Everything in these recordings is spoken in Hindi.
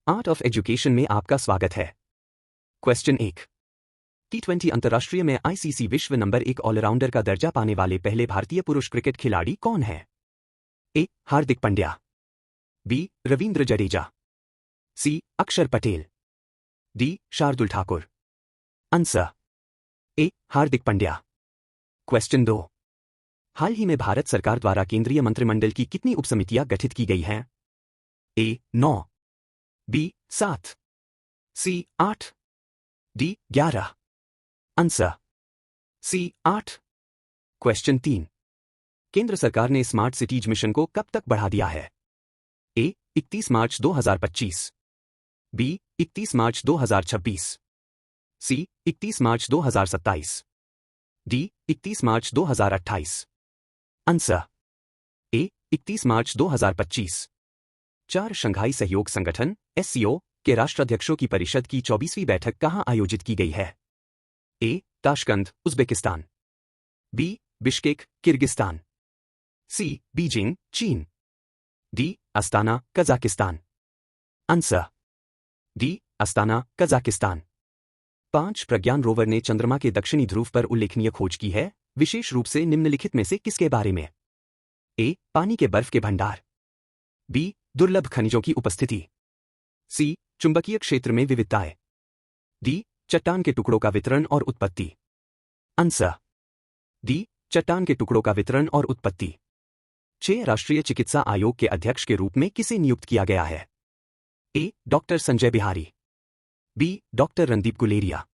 आर्ट ऑफ एजुकेशन में आपका स्वागत है। क्वेश्चन 1। T20 अंतर्राष्ट्रीय में आईसीसी विश्व नंबर 1 ऑलराउंडर का दर्जा पाने वाले पहले भारतीय पुरुष क्रिकेट खिलाड़ी कौन है? ए. हार्दिक पांड्या, बी. रवींद्र जडेजा, सी. अक्षर Patel, D. Shardul Thakur. Answer A. Hardik Pandya. Question 2। हाल ही में भारत सरकार द्वारा केंद्रीय मंत्रिमंडल की कितनी उपसमितियां गठित की गई हैं? A. 9, B. 7, C. 8, D. 11। Answer C. 8। Question 3। केंद्र सरकार ने स्मार्ट सिटीज मिशन को कब तक बढ़ा दिया है? ए. 31 मार्च 2025, बी. 31 मार्च 2026, सी. 31 मार्च 2027, डी. 31 मार्च 2028। Answer A. 31 मार्च 2025। 4 शंघाई सहयोग संगठन SCO के राष्ट्राध्यक्षों की परिषद की 24वीं बैठक कहां आयोजित की गई है? A. Tashkent, Uzbekistan, B. Bishkek, Kyrgyzstan, C. Beijing, चीन, D. Astana, Kazakhstan. Answer D. Astana, Kazakhstan. 5 Pragyan rover ने चंद्रमा के दक्षिणी ध्रुव पर उल्लेखनीय खोज की है, विशेष रूप से निम्नलिखित में से किसके बारे में? ए. पानी के बर्फ के भंडार, बी. दुर्लभ खनिजों की उपस्थिति, सी. चुंबकीय क्षेत्र में विविधताएं, डी. चट्टान के टुकड़ों का वितरण और उत्पत्ति। Answer D. चट्टान के टुकड़ों का वितरण और उत्पत्ति। 6 राष्ट्रीय चिकित्सा आयोग के अध्यक्ष के रूप में किसे नियुक्त किया गया है? A. Doctor Sanjay Bihari, B. Doctor Randeep Guleria,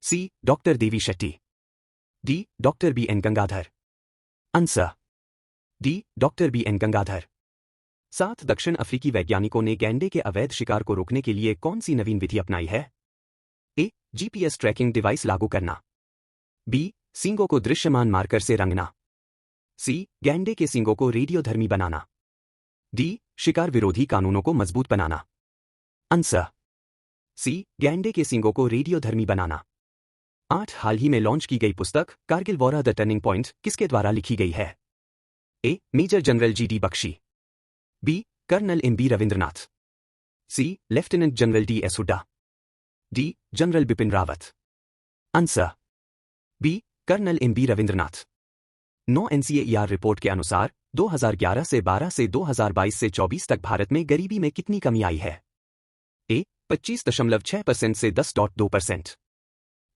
C. Doctor Devi Shetty, D. Doctor BN Gangadhar. Answer D. Doctor BN Gangadhar. 7 दक्षिण अफ्रीकी वैज्ञानिकों ने गैंडे के अवैध शिकार को रोकने के लिए कौन सी नवीन विधि अपनाई है? ए. GPS ट्रैकिंग डिवाइस लागू करना, बी. सींगों को दृश्यमान मार्कर से रंगना, सी. गैंडे के सींगों को रेडियोधर्मी बनाना, डी. शिकार विरोधी कानूनों को मजबूत बनाना। Answer C. गैंडे के सींगों को रेडियोधर्मी बनाना। 8 हाल ही में लॉन्च की गई पुस्तक Kargil war the turning point किसके द्वारा लिखी गई है? A. Major general GD Bakshi, B. Colonel MB Ravindranath, C. Lieutenant general DS Hooda, D. General Bipin Rawat. Answer B. Colonel MB Ravindranath. 9 NCAER report के अनुसार 2011 से 12 से 2022 से 24 तक भारत में गरीबी में कितनी कमी आई है? ए. 25.6% से 10.2%,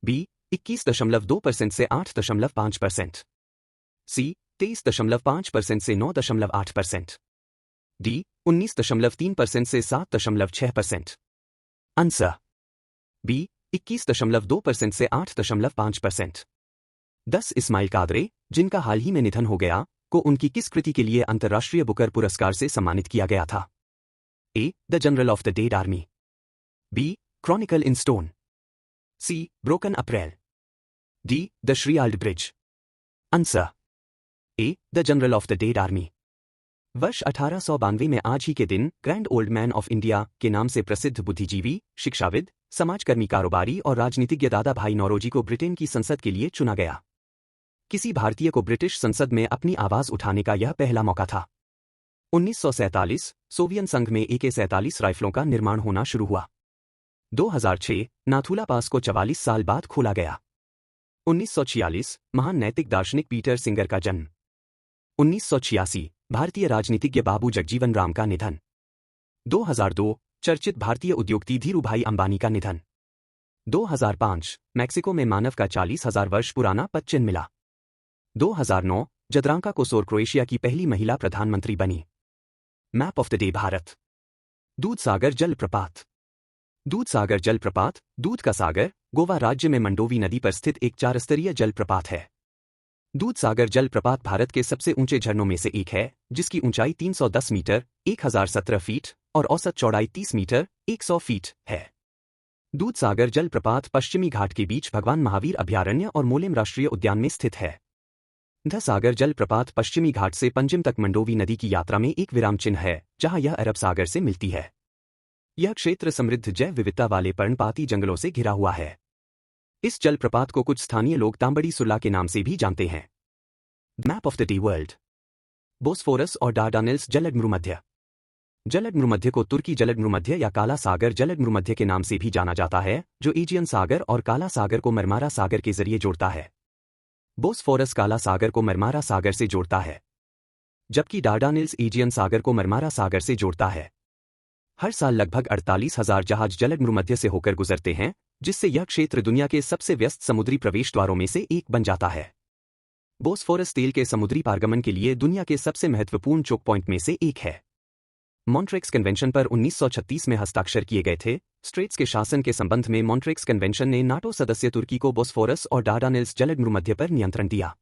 बी. 21.2% से 8.5%, सी. 23.5% से 9.8%, डी. 19.3% से 7.6%। Answer B. 21.2% से 8.5%। 10 इस्माइल कादरे, जिनका हाल ही में निधन हो गया, को उनकी किस कृति के लिए अंतर्राष्ट्रीय बुकर पुरस्कार से सम्मानित किया गया था? A. The general of the dead army, B. Chronicle in stone, C. Broken April, D. The three arched bridge. Answer A. The general of the dead army. वर्ष 1892 में आज ही के दिन grand old man of India के नाम से प्रसिद्ध बुद्धिजीवी, शिक्षाविद, समाजकर्मी, कारोबारी और राजनीतिज्ञ दादा भाई नौरोजी को ब्रिटेन की संसद के लिए चुना गया। किसी भारतीय को ब्रिटिश संसद में अपनी आवाज उठाने का यह पहला मौका था। 1947 सोवियत संघ में AK-47 राइफलों का निर्माण होना शुरू हुआ। 2006 नाथुला पास को 44 साल बाद खोला गया। 1946 महान नैतिक दार्शनिक पीटर सिंगर का जन्म। 1986 भारतीय राजनीतिज्ञ बाबू जगजीवन राम का निधन। 2002 चर्चित भारतीय उद्योगपति धीरूभाई अंबानी का निधन। 2005 मैक्सिको में मानव का 40,000 वर्ष पुराना पदचिन्ह मिला। 2009 जद्रांका कोसोर क्रोएशिया की पहली महिला प्रधानमंत्री बनी। Map of the day Bharat. Dudhsagar जलप्रपात। दूधसागर जलप्रपात, दूध का सागर, गोवा राज्य में मंडोवी नदी पर स्थित एक 4 स्तरीय जलप्रपात है। दूधसागर जलप्रपात भारत के सबसे ऊंचे झरनों में से एक है, जिसकी ऊंचाई 310 मीटर 1017 फीट और औसत चौड़ाई 30 मीटर 100 फीट है। दूधसागर जलप्रपात पश्चिमी घाट के बीच भगवान महावीर अभयारण्य और मोलेम राष्ट्रीय उद्यान में स्थित है। सागर जलप्रपात पश्चिमी घाट से पंजिम तक मंडोवी नदी की यात्रा में एक विराम चिन्ह है, जहां यह अरब सागर से मिलती है। यह क्षेत्र समृद्ध जैव विविधता वाले पर्णपाती जंगलों से घिरा हुआ है। इस जलप्रपात को कुछ स्थानीय लोग तांबड़ी सुरला के नाम से भी जानते हैं। Map of the day world. Bosphorus और डार्डानेल्स जलमरुमध्य। जलद भूमध्य को तुर्की जलद भूमध्य या काला सागर जलद भूमध्य के नाम से भी जाना जाता है, जो एजियन सागर और काला सागर को मरमारा सागर के जरिए जोड़ता है। बोस्फोरस काला सागर को मरमारा सागर से जोड़ता है, जबकि डार्डानिल्स एजियन सागर को मरमारा सागर से जोड़ता है। हर साल लगभग 48,000 जहाज जलद भूमध्य से होकर गुजरते हैं, जिससे यह क्षेत्र दुनिया के सबसे व्यस्त समुद्री प्रवेश द्वारों में से एक बन जाता है। बोस्फोरस तेल के समुद्री पारगमन के लिए दुनिया के सबसे महत्वपूर्ण चोक पॉइंट में से एक है। मॉन्ट्रेक्स कन्वेंशन पर 1936 में हस्ताक्षर किए गए थे। स्ट्रेट्स के शासन के संबंध में मॉन्ट्रेक्स कन्वेंशन ने नाटो सदस्य तुर्की को बोस्फोरस और डार्डानिल्स जलद भूमध्य पर नियंत्रण दिया।